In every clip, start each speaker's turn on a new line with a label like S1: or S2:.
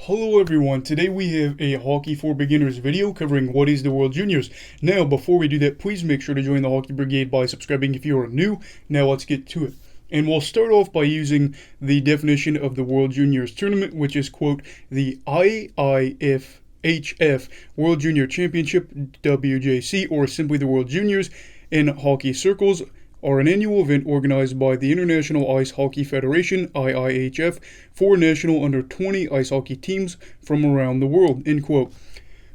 S1: Hello everyone, today we have a Hockey for Beginners video covering what is the World Juniors. Now before we do that, please make sure to join the Hockey Brigade by subscribing if you are new. Now let's get to it. And we'll start off by using the definition of the World Juniors tournament, which is, quote, the IIFHF World Junior Championship, WJC, or simply the World Juniors in hockey circles, are an annual event organized by the International Ice Hockey Federation, IIHF, for national under-20 ice hockey teams from around the world, end quote.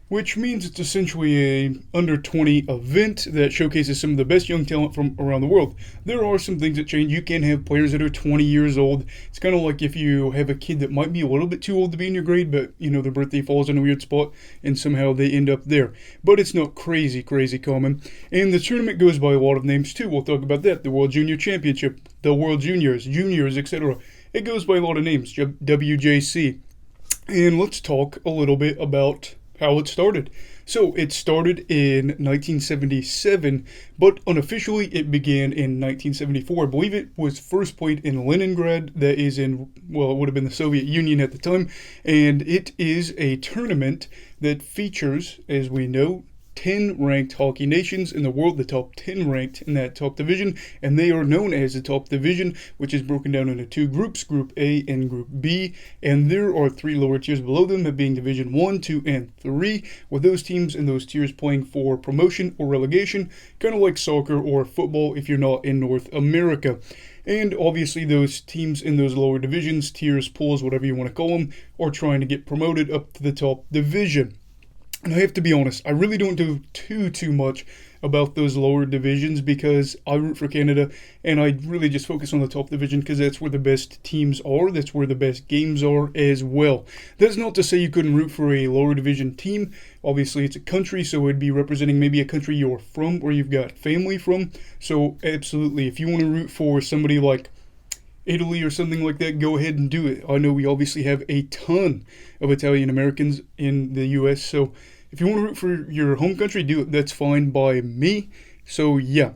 S1: Which means it's essentially a under-20 event that showcases some of the best young talent from around the world. There are some things that change. You can have players that are 20 years old. It's kind of like if you have a kid that might be a little bit too old to be in your grade, but their birthday falls in a weird spot and somehow they end up there. But it's not crazy common. And the tournament goes by a lot of names too. We'll talk about that. The World Junior Championship, the World Juniors, Juniors, etc. It goes by a lot of names, WJC. And let's talk a little bit about how it started. So it started in 1977, but unofficially it began in 1974. I believe it was first played in Leningrad, that is in, well, it would have been the Soviet Union at the time, and it is a tournament that features, as we know, 10 ranked hockey nations in the world, the top 10 ranked in that top division, and they are known as the top division, which is broken down into two groups, Group A and Group B, and there are three lower tiers below them, that being Division 1, 2, and 3, with those teams in those tiers playing for promotion or relegation, kind of like soccer or football if you're not in North America. And obviously those teams in those lower divisions, tiers, pools, whatever you want to call them, are trying to get promoted up to the top division. And I have to be honest, I really don't do too much about those lower divisions because I root for Canada and I really just focus on the top division because that's where the best teams are, that's where the best games are as well. That's not to say you couldn't root for a lower division team. Obviously it's a country, so it'd be representing maybe a country you're from or you've got family from. So absolutely, if you want to root for somebody like Italy or something like that, go ahead and do it. I know we obviously have a ton of Italian Americans in the US, so if you want to root for your home country, do it. That's fine by me. So yeah.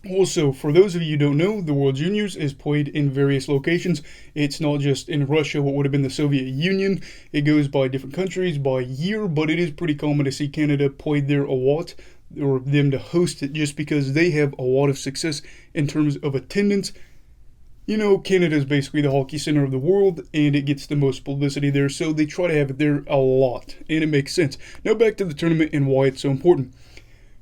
S1: Also, for those of you who don't know, the World Juniors is played in various locations. It's not just in Russia, what would have been the Soviet Union. It goes by different countries, by year, but it is pretty common to see Canada played there a lot, or them to host it, just because they have a lot of success in terms of attendance. Canada is basically the hockey center of the world, and it gets the most publicity there, so they try to have it there a lot, and it makes sense. Now back to the tournament and why it's so important.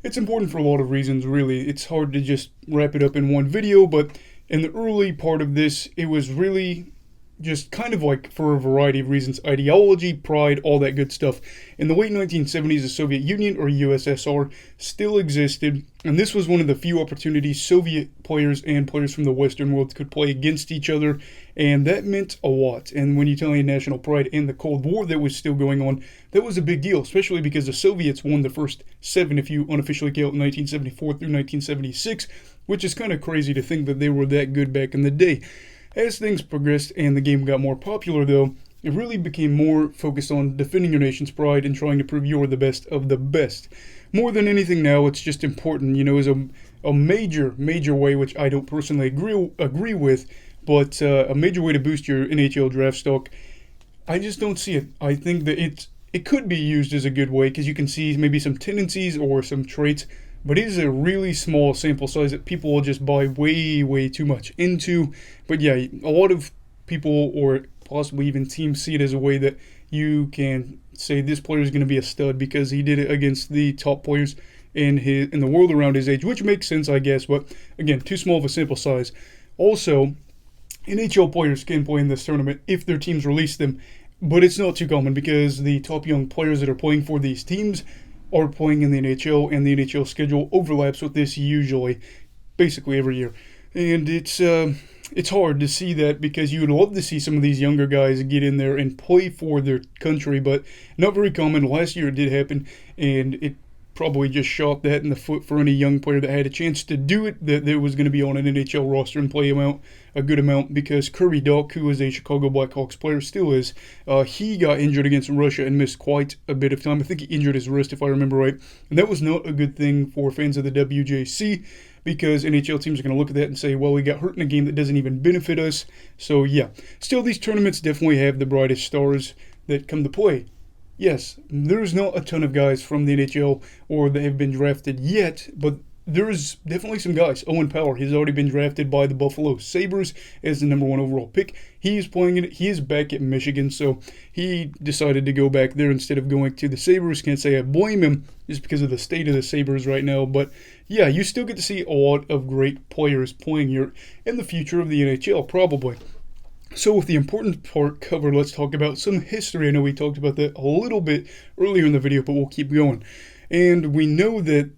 S1: It's important for a lot of reasons, really. It's hard to just wrap it up in one video, but in the early part of this, it was really just kind of like for a variety of reasons. Ideology, pride, all that good stuff. In the late 1970s, the Soviet Union, or USSR, still existed, and this was one of the few opportunities Soviet players and players from the Western world could play against each other, and that meant a lot. And when you tell me national pride and the Cold War that was still going on, that was a big deal, especially because the Soviets won the first 7, if you unofficially count 1974 through 1976, which is kind of crazy to think that they were that good back in the day. As things progressed and the game got more popular, though, it really became more focused on defending your nation's pride and trying to prove you're the best of the best. More than anything now, it's just important, as a major way, which I don't personally agree with, but a major way to boost your NHL draft stock. I just don't see it. I think that it could be used as a good way because you can see maybe some tendencies or some traits, but it is a really small sample size that people will just buy way too much into. But yeah, a lot of people, or possibly even teams, see it as a way that you can say this player is going to be a stud because he did it against the top players in the world around his age, which makes sense, I guess, but again, too small of a sample size. Also, NHL players can play in this tournament if their teams release them, but it's not too common because the top young players that are playing for these teams are playing in the NHL, and the NHL schedule overlaps with this usually, basically every year. And it's hard to see that because you would love to see some of these younger guys get in there and play for their country, but not very common. Last year it did happen, and it probably just shot that in the foot for any young player that had a chance to do it, that was going to be on an NHL roster and play a good amount, because Kirby Dach, who was a Chicago Blackhawks player, still is, he got injured against Russia and missed quite a bit of time. I think he injured his wrist, if I remember right, and that was not a good thing for fans of the WJC, because NHL teams are going to look at that and say, well, we got hurt in a game that doesn't even benefit us. So yeah, still these tournaments definitely have the brightest stars. that come to play. Yes, there's not a ton of guys from the NHL or that have been drafted yet, but there's definitely some guys. Owen Power, he's already been drafted by the Buffalo Sabres as the #1 overall pick. He is playing it. He is back at Michigan, so he decided to go back there instead of going to the Sabres. Can't say I blame him just because of the state of the Sabres right now, but yeah, you still get to see a lot of great players playing here in the future of the NHL, probably. So with the important part covered, let's talk about some history. I know we talked about that a little bit earlier in the video, but we'll keep going. And we know that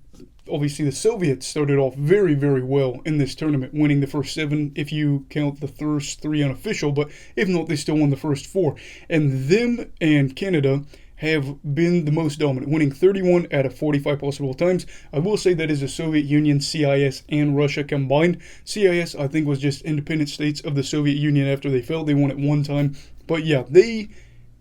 S1: obviously the Soviets started off very, very well in this tournament, winning the first 7 if you count the first 3 unofficial, but if not, they still won the first 4. And them and Canada have been the most dominant, winning 31 out of 45 possible times. I will say that is the Soviet Union, CIS, and Russia combined. CIS, I think, was just independent states of the Soviet Union after they fell. They won it one time. But yeah,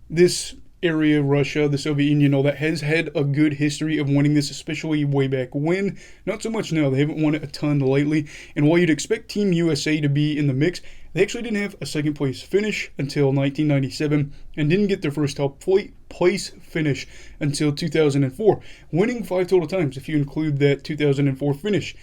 S1: this area, Russia, the Soviet Union, all that, has had a good history of winning this, especially way back when. Not so much now. They haven't won it a ton lately. And while you'd expect Team USA to be in the mix, they actually didn't have a second place finish until 1997 and didn't get their first top place finish until 2004, winning 5 total times if you include that 2004 finish.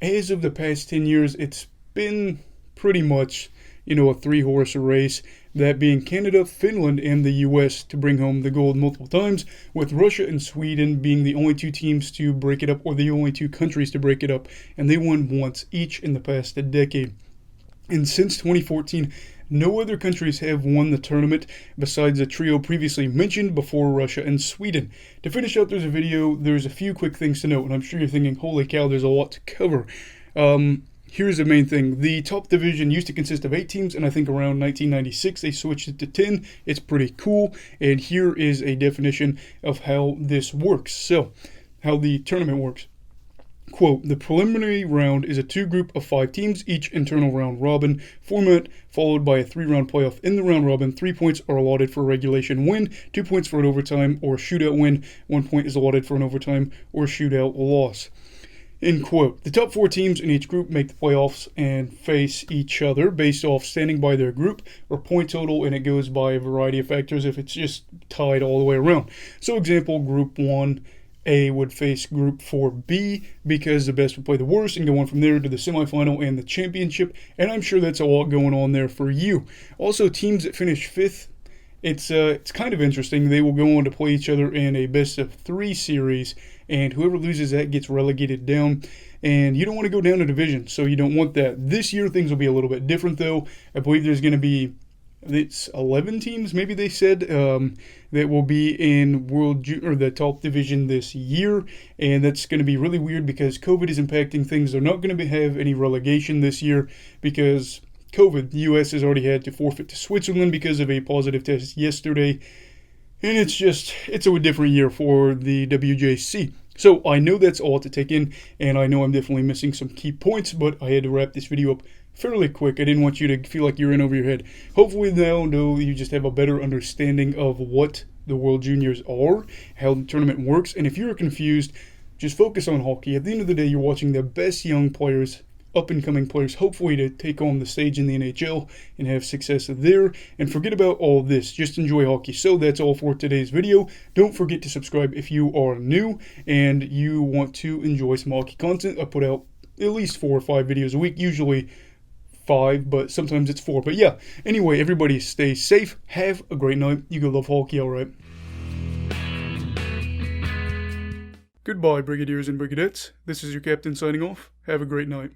S1: As of the past 10 years, it's been pretty much, a 3-horse race, that being Canada, Finland, and the US to bring home the gold multiple times, with Russia and Sweden being the only 2 teams to break it up, or the only 2 countries to break it up, and they won once each in the past decade. And since 2014, no other countries have won the tournament besides the trio previously mentioned before Russia and Sweden. To finish out this video, there's a few quick things to note, and I'm sure you're thinking, holy cow, there's a lot to cover. Here's the main thing. The top division used to consist of 8 teams, and I think around 1996 they switched it to 10. It's pretty cool, and here is a definition of how this works. So, how the tournament works. Quote, the preliminary round is a 2-group of 5 teams, each internal round robin format, followed by a 3-round playoff. In the round robin, 3 points are allotted for a regulation win, 2 points for an overtime or shootout win, 1 point is allotted for an overtime or shootout loss. End quote. The top 4 teams in each group make the playoffs and face each other based off standing by their group or point total, and it goes by a variety of factors if it's just tied all the way around. So example, Group 1A would face Group 4B because the best would play the worst and go on from there to the semifinal and the championship, and I'm sure that's a lot going on there for you. Also, teams that finish 5th, it's kind of interesting. They will go on to play each other in a best-of-3 series, and whoever loses that gets relegated down. And you don't want to go down a division, so you don't want that. This year, things will be a little bit different, though. I believe there's going to be 11 teams, maybe they said, that will be in the top division this year, and that's going to be really weird because COVID is impacting things. They're not going to have any relegation this year because COVID. The U.S. has already had to forfeit to Switzerland because of a positive test yesterday. And it's a different year for the WJC. So I know that's all to take in, and I know I'm definitely missing some key points, but I had to wrap this video up fairly quick. I didn't want you to feel like you're in over your head. Hopefully now you just have a better understanding of what the World Juniors are, how the tournament works, and if you're confused, just focus on hockey. At the end of the day, you're watching the best young players, up-and-coming players, hopefully to take on the stage in the NHL and have success there. And forget about all this. Just enjoy hockey. So that's all for today's video. Don't forget to subscribe if you are new and you want to enjoy some hockey content. I put out at least 4 or 5 videos a week, usually 5, but sometimes it's 4. But yeah, anyway, everybody stay safe. Have a great night. You go love hockey, all right? Goodbye, Brigadiers and Brigadettes. This is your captain signing off. Have a great night.